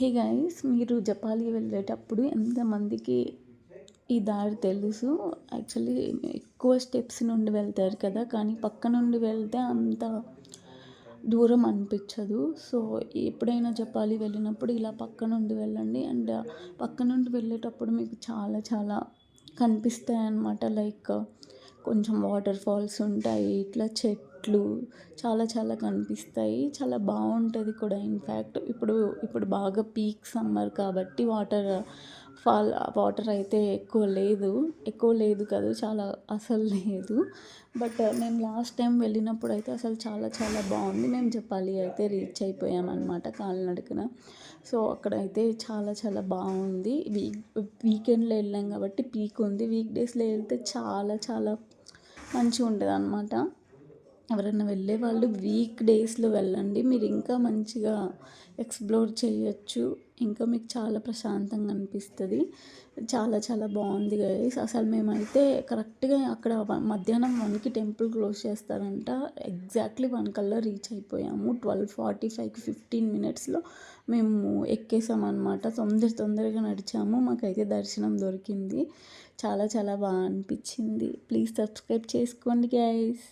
Hey guys, మీరు జపాలి వెళ్ళేటప్పుడు ఎంతమందికి ఈ దారి తెలుసు? యాక్చువల్లీ ఎక్కువ స్టెప్స్ నుండి వెళ్తారు కదా, కానీ పక్క నుండి వెళ్తే అంత దూరం అనిపించదు. సో ఎప్పుడైనా జపాలి వెళ్ళినప్పుడు ఇలా పక్క నుండి వెళ్ళండి. అండ్ పక్క నుండి వెళ్ళేటప్పుడు మీకు చాలా చాలా కనిపిస్తాయి అన్నమాట. లైక్ కొంచెం వాటర్ ఫాల్స్ ఉంటాయి, ఇట్లా చెట్లు చాలా చాలా కనిపిస్తాయి. చాలా బాగుంటుంది కూడా. ఇన్ఫ్యాక్ట్ ఇప్పుడు బాగా పీక్ సమ్మర్ కాబట్టి వాటర్ అయితే ఎక్కువ లేదు కాదు, చాలా అసలు లేదు. బట్ మేము లాస్ట్ టైం వెళ్ళినప్పుడు అయితే అసలు చాలా చాలా బాగుంది. మేము జపాలి అయితే రీచ్ అయిపోయామన్నమాట కాలినడకన. సో అక్కడైతే చాలా చాలా బాగుంది. వీకెండ్లో వెళ్ళాం కాబట్టి పీక్ ఉంది. వీక్ డేస్లో వెళ్తే చాలా చాలా మంచిగా ఉంటుంది అన్నమాట. ఎవరైనా వెళ్ళే వాళ్ళు వీక్ డేస్లో వెళ్ళండి, మీరు ఇంకా మంచిగా ఎక్స్ప్లోర్ చేయొచ్చు. ఇంకా మీకు చాలా ప్రశాంతంగా అనిపిస్తుంది. చాలా చాలా బాగుంది గైస్. అసలు మేమైతే కరెక్ట్గా అక్కడ మధ్యాహ్నం 1కి టెంపుల్ క్లోజ్ చేస్తారంట. ఎగ్జాక్ట్లీ 1 కల్లా రీచ్ అయిపోయాము. 12:45కి 15 మినిట్స్లో మేము ఎక్కేసామన్నమాట. తొందరగా నడిచాము, మాకైతే దర్శనం దొరికింది. చాలా చాలా బాగా అనిపించింది. ప్లీజ్ సబ్స్క్రైబ్ చేసుకోండి గైస్.